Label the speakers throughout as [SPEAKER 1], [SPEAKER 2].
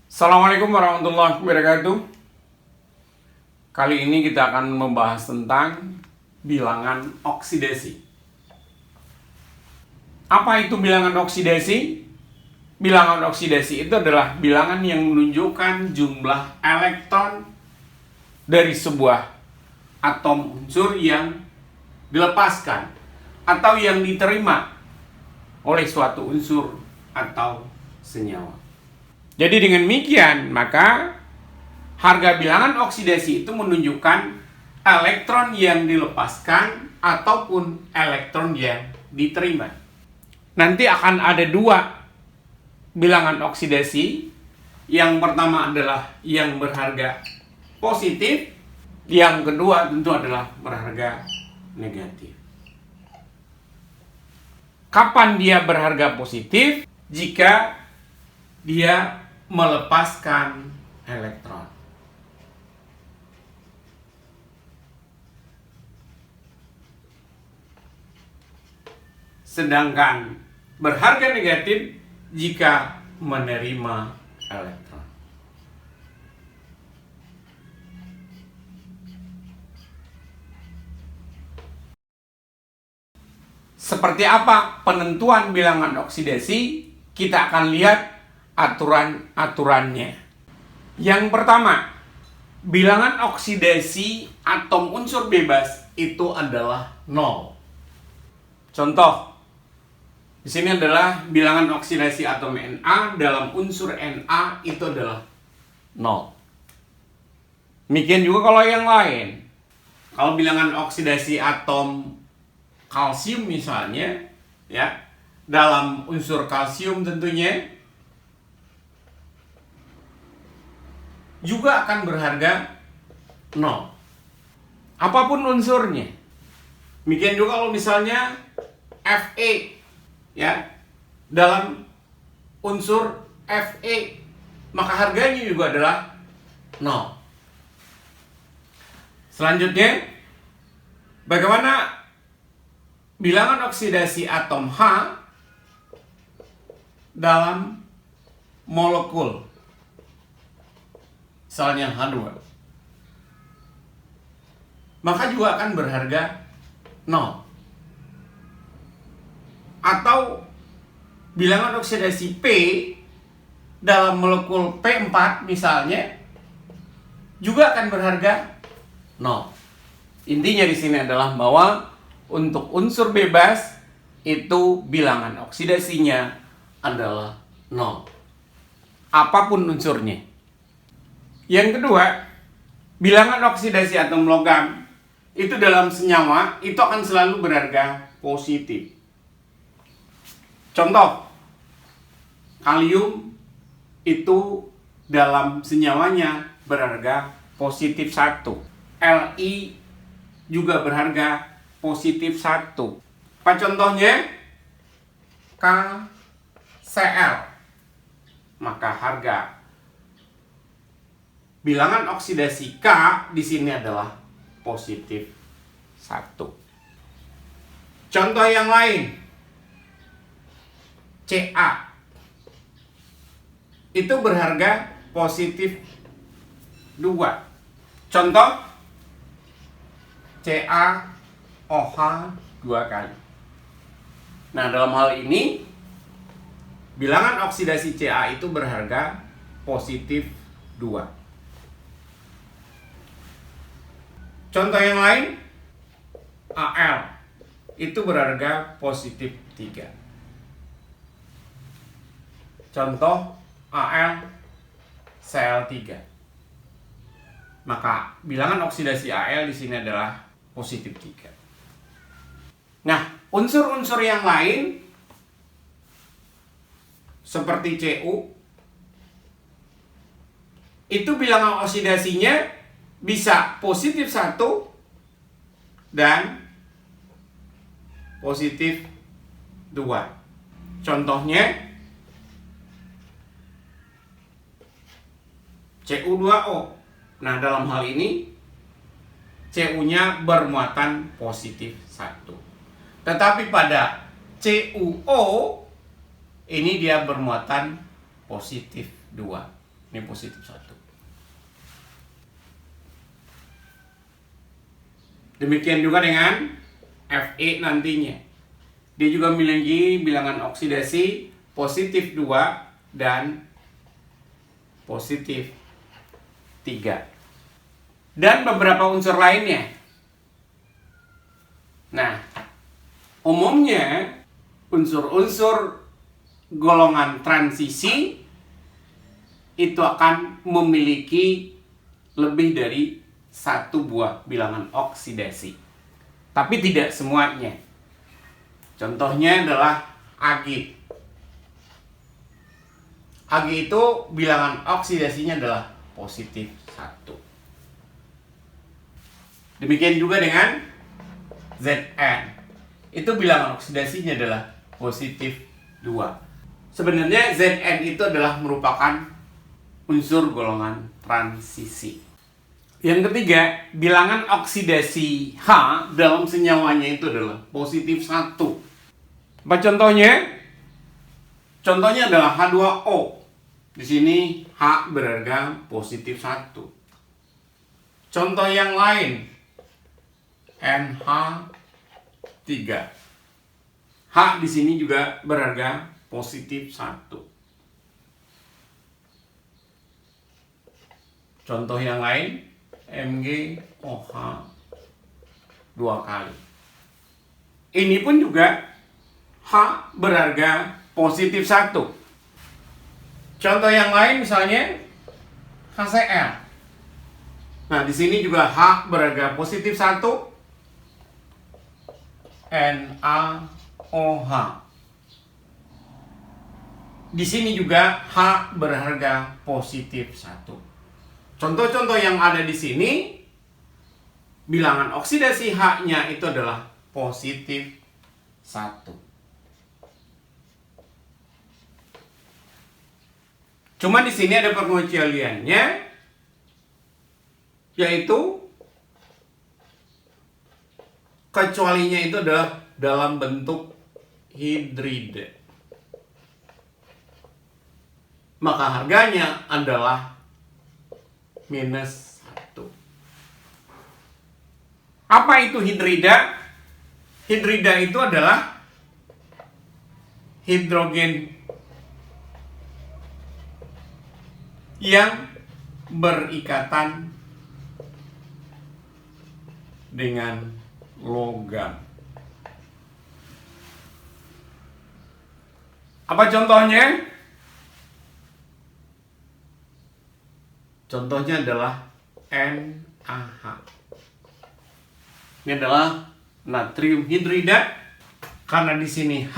[SPEAKER 1] Assalamualaikum warahmatullahi wabarakatuh. Kali ini kita akan membahas tentang bilangan oksidasi. Apa itu bilangan oksidasi? Bilangan oksidasi itu adalah bilangan yang menunjukkan jumlah elektron dari sebuah atom unsur yang dilepaskan atau yang diterima oleh suatu unsur atau senyawa. Jadi dengan demikian, maka harga bilangan oksidasi itu menunjukkan elektron yang dilepaskan ataupun elektron yang diterima. Nanti akan ada dua bilangan oksidasi. Yang pertama adalah yang berharga positif, yang kedua tentu adalah berharga negatif. Kapan dia berharga positif? Jika dia melepaskan elektron. Sedangkan berharga negatif jika menerima elektron. Seperti apa penentuan bilangan oksidasi? Kita akan lihat aturan-aturannya. Yang pertama, bilangan oksidasi atom unsur bebas itu adalah 0. Contoh, di sini adalah bilangan oksidasi atom Na dalam unsur Na itu adalah 0. Demikian juga kalau yang lain. Kalau bilangan oksidasi atom kalsium misalnya, ya, dalam unsur kalsium tentunya juga akan berharga 0. Apapun unsurnya. Demikian juga kalau misalnya Fe, ya, dalam unsur Fe, maka harganya juga adalah 0. Selanjutnya, bagaimana bilangan oksidasi atom H dalam molekul? Misalnya H2, maka juga akan berharga 0. Atau bilangan oksidasi P dalam molekul P4 misalnya juga akan berharga 0. Intinya di sini adalah bahwa untuk unsur bebas itu bilangan oksidasinya adalah 0. Apapun unsurnya. Yang kedua, bilangan oksidasi atom logam itu dalam senyawa itu akan selalu berharga positif. Contoh, kalium itu dalam senyawanya berharga positif 1. Li juga berharga positif 1. Apa contohnya? KCl. Maka harga bilangan oksidasi K di sini adalah positif 1. Contoh yang lain, Ca itu berharga positif 2. Contoh, CaOH 2 kali. Nah, dalam hal ini bilangan oksidasi Ca itu berharga positif 2. Contoh yang lain, Al itu berharga positif 3. Contoh, Al Cl3. Maka bilangan oksidasi Al di sini adalah positif 3. Nah, unsur-unsur yang lain seperti Cu itu bilangan oksidasinya bisa positif 1 dan positif 2. Contohnya Cu2O. Nah, dalam hal ini Cu-nya bermuatan positif 1. Tetapi pada CuO ini dia bermuatan positif 2. Ini positif 1. Demikian juga dengan Fe nantinya. Dia juga memiliki bilangan oksidasi positif 2 dan positif 3. Dan beberapa unsur lainnya. Nah, umumnya unsur-unsur golongan transisi itu akan memiliki lebih dari satu buah bilangan oksidasi. Tapi tidak semuanya. Contohnya adalah Ag. Ag itu bilangan oksidasinya adalah positif 1. Demikian juga dengan Zn. Itu bilangan oksidasinya adalah positif 2. Sebenarnya Zn itu adalah merupakan unsur golongan transisi. Yang ketiga, bilangan oksidasi H dalam senyawanya itu adalah positif 1. Apa contohnya? Contohnya adalah H2O. Di sini H berharga positif 1. Contoh yang lain, NH3. H di sini juga berharga positif 1. Contoh yang lain, MgOH 2 kali. Ini pun juga H berharga positif 1. Contoh yang lain misalnya HCl. Nah, di sini juga H berharga positif 1. NaOH. Di sini juga H berharga positif 1. Contoh-contoh yang ada di sini, bilangan oksidasi H-nya itu adalah positif 1. Cuma di sini ada pengecualiannya, yaitu kecualinya itu adalah dalam bentuk hidrida. Maka harganya adalah minus 1. Apa itu hidrida? Hidrida itu adalah hidrogen yang berikatan dengan logam. Apa contohnya? Contohnya adalah NaH. Ini adalah natrium hidrida. Karena di sini H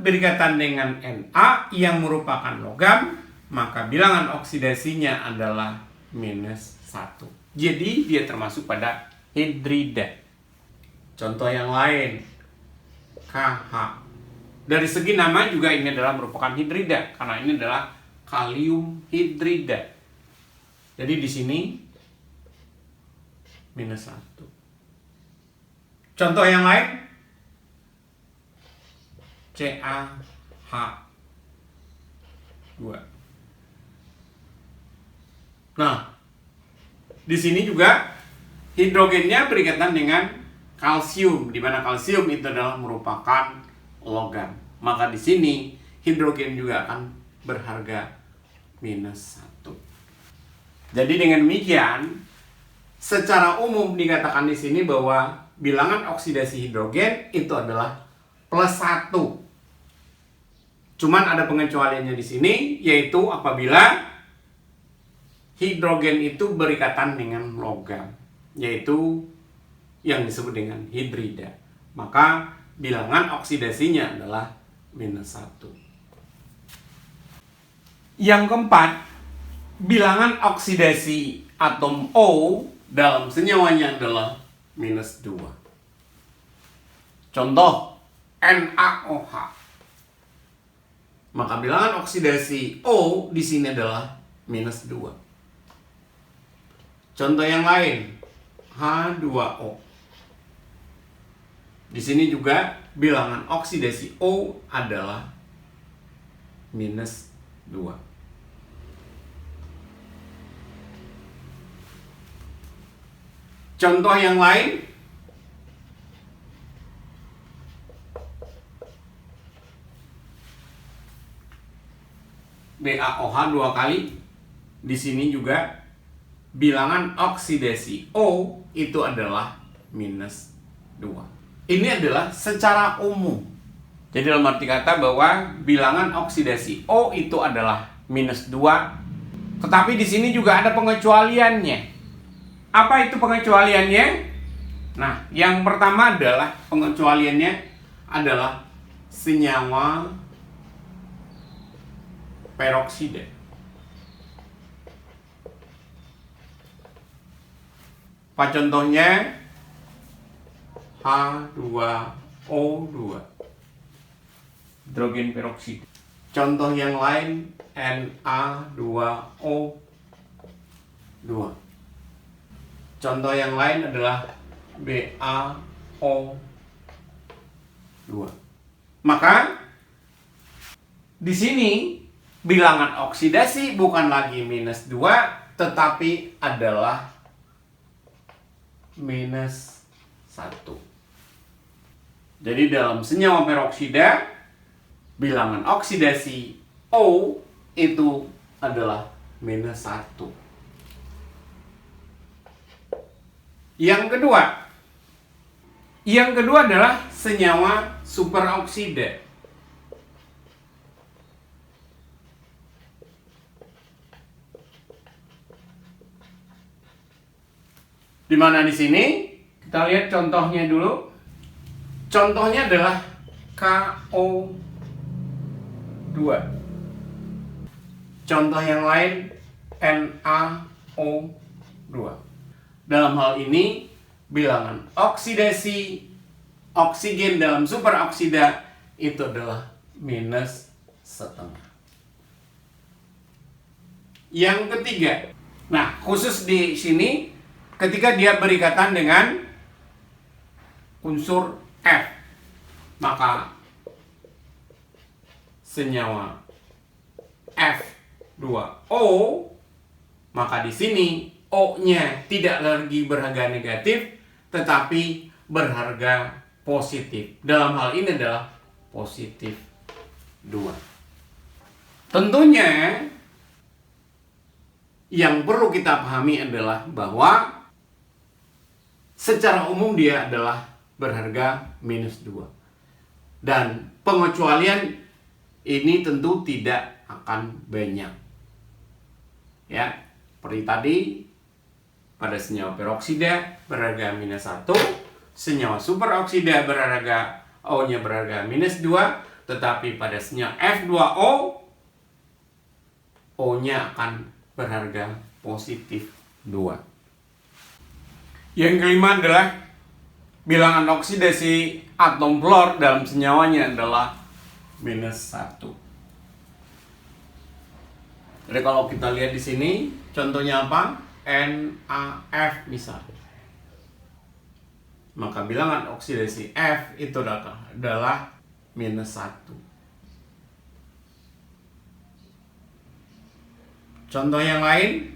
[SPEAKER 1] berikatan dengan Na yang merupakan logam, maka bilangan oksidasinya adalah minus 1. Jadi dia termasuk pada hidrida. Contoh yang lain, KH. Dari segi nama juga ini adalah merupakan hidrida, karena ini adalah kalium hidrida. Jadi di sini minus 1. Contoh yang lain, CaH2. Nah, di sini juga hidrogennya berikatan dengan kalsium, di mana kalsium itu adalah merupakan logam. Maka di sini hidrogen juga akan berharga minus 1. Jadi dengan demikian, secara umum dikatakan di sini bahwa bilangan oksidasi hidrogen itu adalah plus 1. Cuman ada pengecualiannya di sini, yaitu apabila hidrogen itu berikatan dengan logam, yaitu yang disebut dengan hidrida. Maka bilangan oksidasinya adalah minus 1. Yang keempat, bilangan oksidasi atom O dalam senyawanya adalah minus 2. Contoh, NaOH. Maka bilangan oksidasi O di sini adalah minus 2. Contoh yang lain, H2O. Di sini juga bilangan oksidasi O adalah minus 2. Contoh yang lain, BaOH 2 kali. Di sini juga bilangan oksidasi O itu adalah minus 2. Ini adalah secara umum. Jadi dalam arti kata bahwa bilangan oksidasi O itu adalah minus 2. Tetapi di sini juga ada pengecualiannya. Apa itu pengecualiannya? Nah, yang pertama adalah pengecualiannya adalah senyawa peroksida. Apa contohnya? H2O2, hidrogen peroksida. Contoh yang lain, Na2O2. Contoh yang lain adalah BaO2. Maka di sini bilangan oksidasi bukan lagi minus 2, tetapi adalah minus 1. Jadi dalam senyawa peroksida, bilangan oksidasi O itu adalah minus 1. Yang kedua adalah senyawa superoksida. Di mana di sini? Kita lihat contohnya dulu. Contohnya adalah KO2. Contoh yang lain NaO2. Dalam hal ini bilangan oksidasi oksigen dalam superoksida itu adalah minus setengah. Yang ketiga, nah khusus di sini ketika dia berikatan dengan unsur F, maka senyawa F2O, maka di sini O-nya tidak lagi berharga negatif, tetapi berharga positif. Dalam hal ini adalah positif 2. Tentunya yang perlu kita pahami adalah bahwa secara umum dia adalah berharga minus 2. Dan pengecualian ini tentu tidak akan banyak. Ya, seperti tadi pada senyawa peroksida berharga minus 1, senyawa superoksida berharga O-nya berharga minus 2, tetapi pada senyawa F2O O-nya akan berharga positif 2. Yang kelima adalah bilangan oksidasi atom fluor dalam senyawanya adalah minus 1. Jadi kalau kita lihat di sini, contohnya apa? NaF misalnya. Maka bilangan oksidasi F itu adalah minus 1. Contoh yang lain,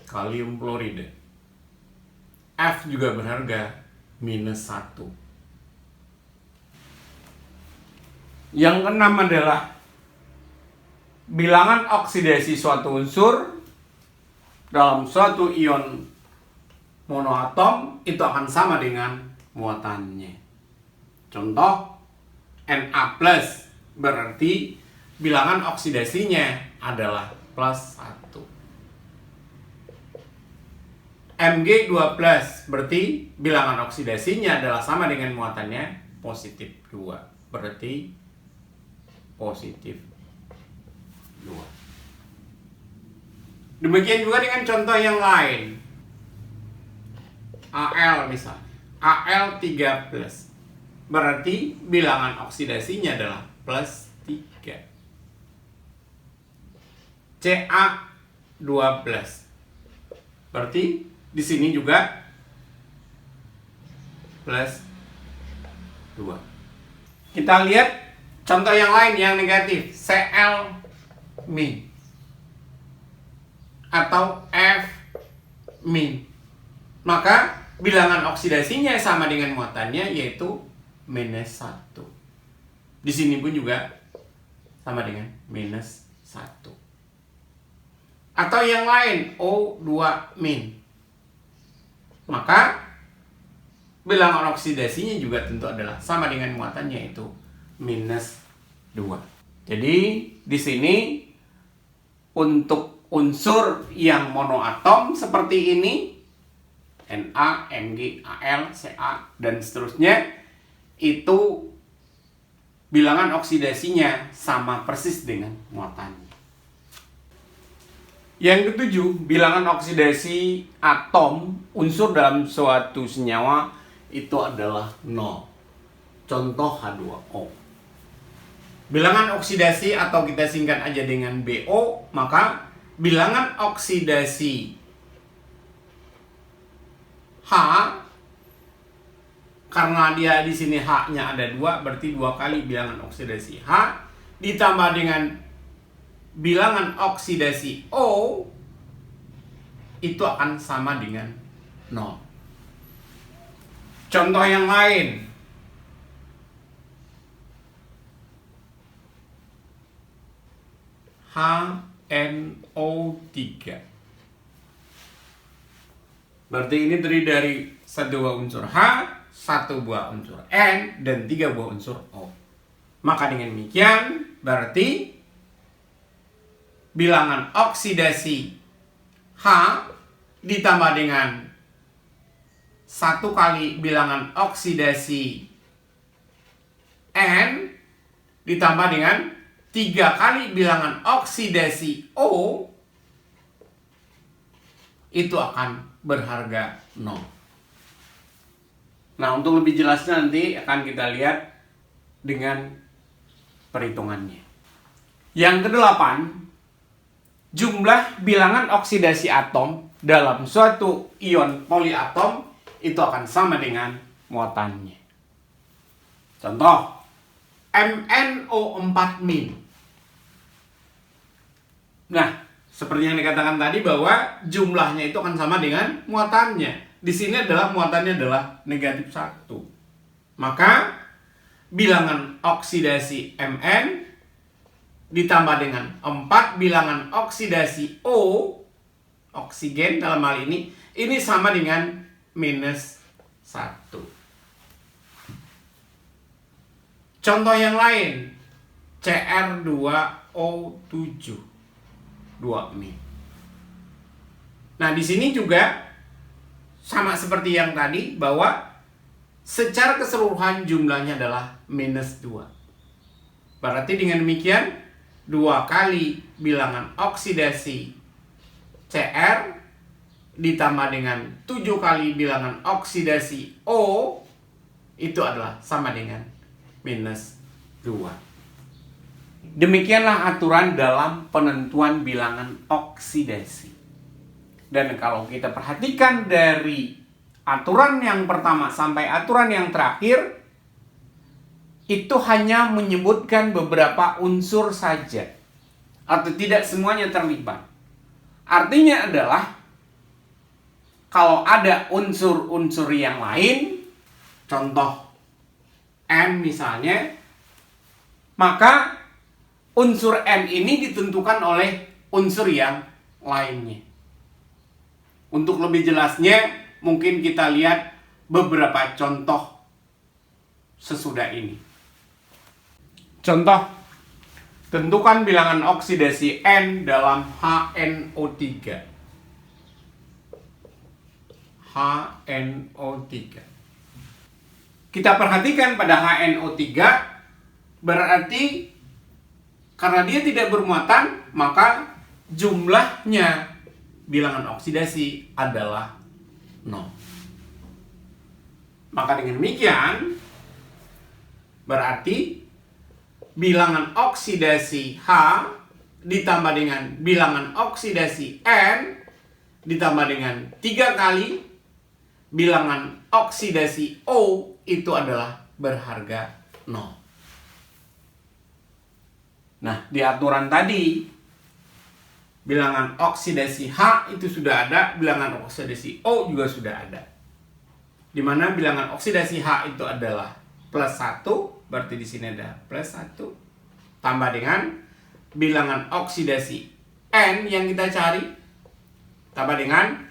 [SPEAKER 1] kalium klorida. F juga berharga minus 1. Yang keenam adalah bilangan oksidasi suatu unsur dalam suatu ion monoatom itu akan sama dengan muatannya. Contoh, Na+, berarti bilangan oksidasinya adalah plus 1. Mg2+, berarti bilangan oksidasinya adalah sama dengan muatannya, positif 2. Berarti positif 2. Demikian juga dengan contoh yang lain. Al misalnya, Al3+, berarti bilangan oksidasinya adalah plus 3. Ca2+, berarti di sini juga plus 2. Kita lihat contoh yang lain yang negatif, Cl-. atau F min. Maka bilangan oksidasinya sama dengan muatannya, yaitu minus 1. Di sini pun juga sama dengan minus 1. Atau yang lain, O2 min. Maka bilangan oksidasinya juga tentu adalah sama dengan muatannya, yaitu minus 2. Jadi di sini untuk unsur yang monoatom seperti ini, Na, Mg, Al, Ca, dan seterusnya, itu bilangan oksidasinya sama persis dengan muatannya. Yang ketujuh, bilangan oksidasi atom unsur dalam suatu senyawa itu adalah 0. Contoh H2O. Bilangan oksidasi atau kita singkat aja dengan BO, maka bilangan oksidasi H, karena dia di sini H-nya ada 2, berarti 2 kali bilangan oksidasi H ditambah dengan bilangan oksidasi O itu akan sama dengan 0. Contoh yang lain, HNO3. Berarti ini terdiri dari 1 buah unsur H, 1 buah unsur N, dan 3 buah unsur O. Maka dengan demikian berarti bilangan oksidasi H ditambah dengan 1 kali bilangan oksidasi N ditambah dengan 3 kali bilangan oksidasi O itu akan berharga 0. Nah, untuk lebih jelasnya nanti akan kita lihat dengan perhitungannya. Yang ke-8, jumlah bilangan oksidasi atom dalam suatu ion poliatom itu akan sama dengan muatannya. Contoh, MnO4 min. Nah, seperti yang dikatakan tadi bahwa jumlahnya itu akan sama dengan muatannya. Di sini adalah muatannya adalah negatif 1. Maka bilangan oksidasi Mn ditambah dengan 4 bilangan oksidasi O, oksigen dalam hal ini sama dengan minus 1. Contoh yang lain, Cr2O7 2 min. Nah, di sini juga sama seperti yang tadi bahwa secara keseluruhan jumlahnya adalah minus 2. Berarti dengan demikian 2 kali bilangan oksidasi Cr ditambah dengan 7 kali bilangan oksidasi O itu adalah sama dengan minus 2. Demikianlah aturan dalam penentuan bilangan oksidasi. Dan kalau kita perhatikan dari aturan yang pertama sampai aturan yang terakhir, itu hanya menyebutkan beberapa unsur saja, atau tidak semuanya terlibat. Artinya adalah kalau ada unsur-unsur yang lain, contoh M misalnya, maka unsur M ini ditentukan oleh unsur yang lainnya. Untuk lebih jelasnya, mungkin kita lihat beberapa contoh sesudah ini. Contoh, tentukan bilangan oksidasi N dalam HNO3. HNO3. Kita perhatikan pada HNO3, berarti karena dia tidak bermuatan, maka jumlahnya bilangan oksidasi adalah 0. Maka dengan demikian, berarti bilangan oksidasi H ditambah dengan bilangan oksidasi N ditambah dengan 3 kali bilangan oksidasi O itu adalah berharga 0. Nah, di aturan tadi bilangan oksidasi H itu sudah ada, bilangan oksidasi O juga sudah ada. Di mana bilangan oksidasi H itu adalah plus 1, berarti di sini ada plus 1, tambah dengan bilangan oksidasi N yang kita cari, tambah dengan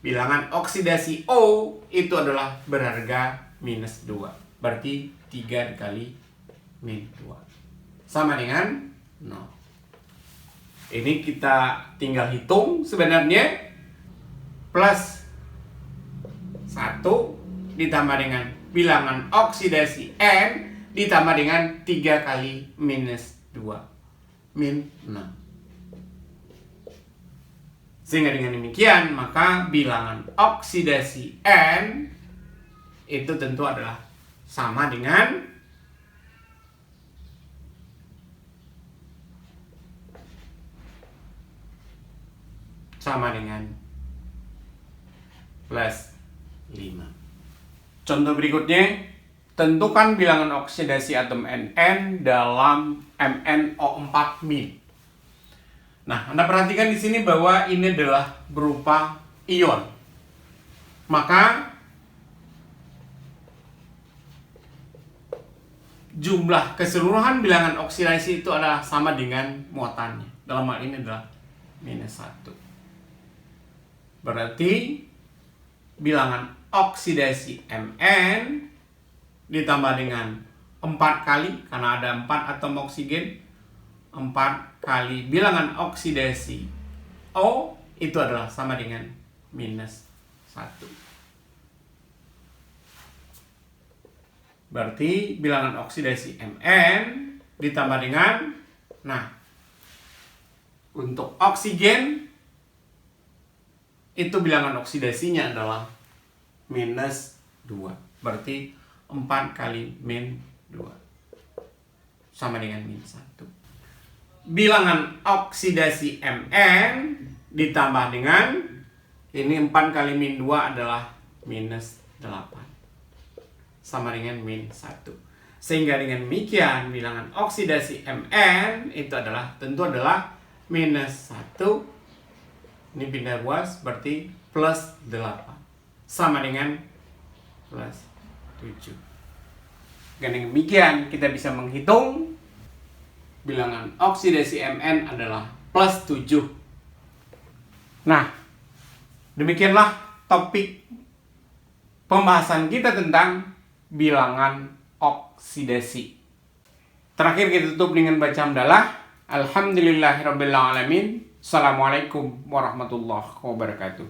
[SPEAKER 1] bilangan oksidasi O itu adalah berharga minus 2. Berarti 3 dikali min 2 sama dengan 0. Ini kita tinggal hitung sebenarnya. Plus 1 ditambah dengan bilangan oksidasi N ditambah dengan 3 kali minus 2 min 6. Sehingga dengan demikian maka bilangan oksidasi N itu tentu adalah sama dengan plus 5. Contoh berikutnya, tentukan bilangan oksidasi atom NN dalam MnO4 min. Nah, Anda perhatikan di sini bahwa ini adalah berupa ion. Maka jumlah keseluruhan bilangan oksidasi itu adalah sama dengan muatannya. Dalam hal ini adalah minus 1. Berarti bilangan oksidasi Mn ditambah dengan 4 kali, karena ada 4 atom oksigen, 4 kali bilangan oksidasi O itu adalah sama dengan minus 1. Berarti bilangan oksidasi Mn ditambah dengan, nah, untuk oksigen itu bilangan oksidasinya adalah minus 2. Berarti 4 kali min 2 sama dengan min 1. Bilangan oksidasi Mn ditambah dengan, ini 4 kali min 2 adalah minus 8 sama dengan min 1. Sehingga dengan demikian bilangan oksidasi Mn itu adalah tentu adalah minus 1. Ini pindah ruas berarti plus 8 sama dengan plus 7. Dengan demikian kita bisa menghitung bilangan oksidasi Mn adalah plus 7. Nah, demikianlah topik pembahasan kita tentang bilangan oksidasi. Terakhir kita tutup dengan baca hamdalah. Alhamdulillahirabbil alamin. Assalamualaikum warahmatullahi wabarakatuh.